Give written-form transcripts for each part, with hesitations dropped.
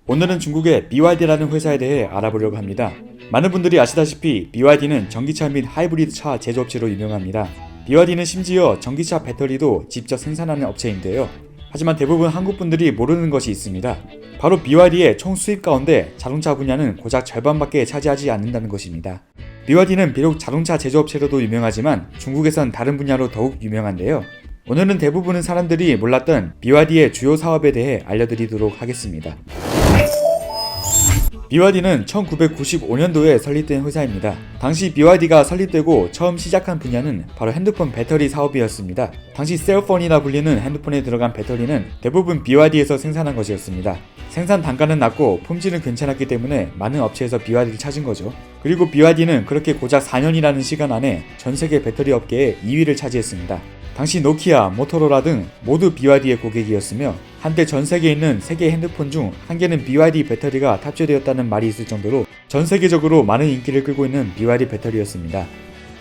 오늘은 중국의 BYD라는 회사에 대해 알아보려고 합니다. 많은 분들이 아시다시피 BYD는 전기차 및 하이브리드 차 제조업체로 유명합니다. BYD는 심지어 전기차 배터리도 직접 생산하는 업체인데요. 하지만 대부분 한국 분들이 모르는 것이 있습니다. 바로 BYD의 총 수입 가운데 자동차 분야는 고작 절반밖에 차지하지 않는다는 것입니다. BYD는 비록 자동차 제조업체로도 유명하지만 중국에선 다른 분야로 더욱 유명한데요. 오늘은 대부분의 사람들이 몰랐던 BYD의 주요 사업에 대해 알려드리도록 하겠습니다. BYD는 1995년도에 설립된 회사입니다. 당시 BYD가 설립되고 처음 시작한 분야는 바로 핸드폰 배터리 사업이었습니다. 당시 셀폰이라 불리는 핸드폰에 들어간 배터리는 대부분 BYD에서 생산한 것이었습니다. 생산 단가는 낮고 품질은 괜찮았기 때문에 많은 업체에서 BYD를 찾은 거죠. 그리고 BYD는 그렇게 고작 4년이라는 시간 안에 전 세계 배터리 업계의 2위를 차지했습니다. 당시 노키아, 모토로라 등 모두 BYD의 고객이었으며 한때 전 세계에 있는 3개 핸드폰 중 1개는 BYD 배터리가 탑재되었다는 말이 있을 정도로 전 세계적으로 많은 인기를 끌고 있는 BYD 배터리였습니다.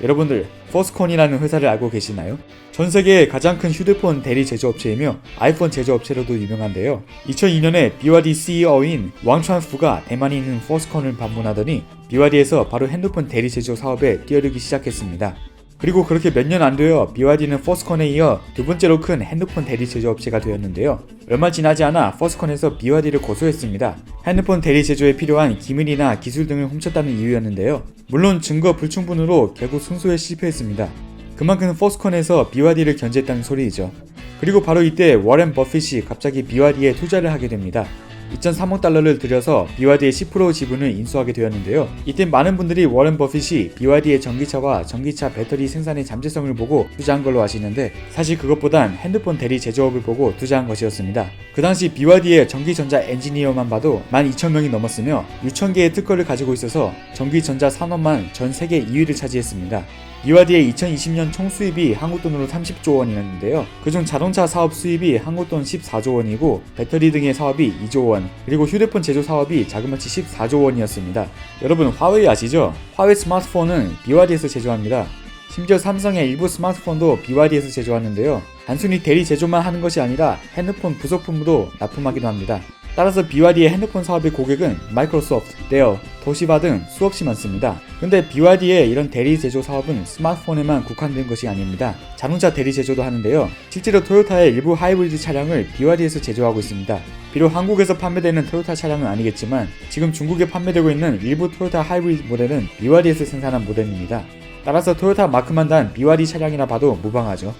여러분들, 포스콘이라는 회사를 알고 계시나요? 전 세계의 가장 큰 휴대폰 대리 제조업체이며 아이폰 제조업체로도 유명한데요. 2002년에 BYD CEO인 왕찬푸가 대만에 있는 포스콘을 방문하더니 BYD에서 바로 핸드폰 대리 제조 사업에 뛰어들기 시작했습니다. 그리고 그렇게 몇 년 안 되어 BYD는 포스콘에 이어 두 번째로 큰 핸드폰 대리 제조업체가 되었는데요. 얼마 지나지 않아 포스콘에서 BYD를 고소했습니다. 핸드폰 대리 제조에 필요한 기밀이나 기술 등을 훔쳤다는 이유였는데요. 물론 증거 불충분으로 결국 승소에 실패했습니다. 그만큼 포스콘에서 BYD를 견제했다는 소리이죠. 그리고 바로 이때 워렌 버핏이 갑자기 BYD에 투자를 하게 됩니다. 2.3억 달러를 들여서 BYD의 10% 지분을 인수하게 되었는데요. 이때 많은 분들이 워렌 버핏이 BYD의 전기차와 전기차 배터리 생산의 잠재성을 보고 투자한 걸로 아시는데 사실 그것보단 핸드폰 대리 제조업을 보고 투자한 것이었습니다. 그 당시 BYD의 전기전자 엔지니어만 봐도 12,000명이 넘었으며 6,000개의 특허를 가지고 있어서 전기전자 산업만 전 세계 2위를 차지했습니다. BYD의 2020년 총 수입이 한국 돈으로 30조 원이었는데요. 그중 자동차 사업 수입이 한국 돈 14조 원이고 배터리 등의 사업이 2조 원, 그리고 휴대폰 제조 사업이 자그마치 14조 원이었습니다. 여러분, 화웨이 아시죠? 화웨이 스마트폰은 BYD에서 제조합니다. 심지어 삼성의 일부 스마트폰도 BYD에서 제조하는데요. 단순히 대리 제조만 하는 것이 아니라 핸드폰 부속품도 납품하기도 합니다. 따라서 BYD의 핸드폰 사업의 고객은 마이크로소프트, 데어, 도시바 등 수없이 많습니다. 근데 BYD의 이런 대리 제조 사업은 스마트폰에만 국한된 것이 아닙니다. 자동차 대리 제조도 하는데요. 실제로 토요타의 일부 하이브리드 차량을 BYD에서 제조하고 있습니다. 비록 한국에서 판매되는 토요타 차량은 아니겠지만 지금 중국에 판매되고 있는 일부 토요타 하이브리드 모델은 BYD에서 생산한 모델입니다. 따라서 토요타 마크만 단 BYD 차량이라 봐도 무방하죠.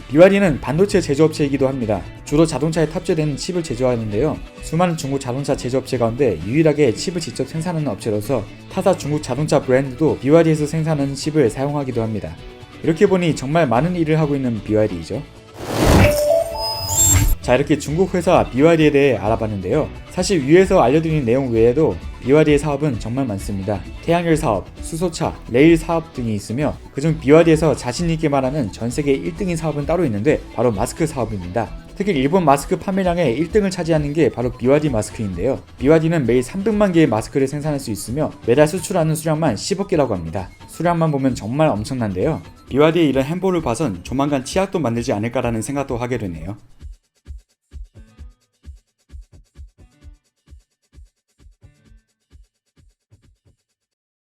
BYD는 반도체 제조업체이기도 합니다. 주로 자동차에 탑재되는 칩을 제조하는데요. 수많은 중국 자동차 제조업체 가운데 유일하게 칩을 직접 생산하는 업체로서 타사 중국 자동차 브랜드도 BYD에서 생산하는 칩을 사용하기도 합니다. 이렇게 보니 정말 많은 일을 하고 있는 BYD이죠. 자, 이렇게 중국 회사 BYD에 대해 알아봤는데요. 사실 위에서 알려드린 내용 외에도 BYD의 사업은 정말 많습니다. 태양열 사업, 수소차, 레일 사업 등이 있으며 그중 BYD에서 자신있게 말하는 전세계 1등인 사업은 따로 있는데 바로 마스크 사업입니다. 특히 일본 마스크 판매량의 1등을 차지하는 게 바로 BYD 마스크인데요. BYD는 매일 300만 개의 마스크를 생산할 수 있으며 매달 수출하는 수량만 10억 개라고 합니다. 수량만 보면 정말 엄청난데요. BYD의 이런 행보를 봐선 조만간 치약도 만들지 않을까라는 생각도 하게 되네요.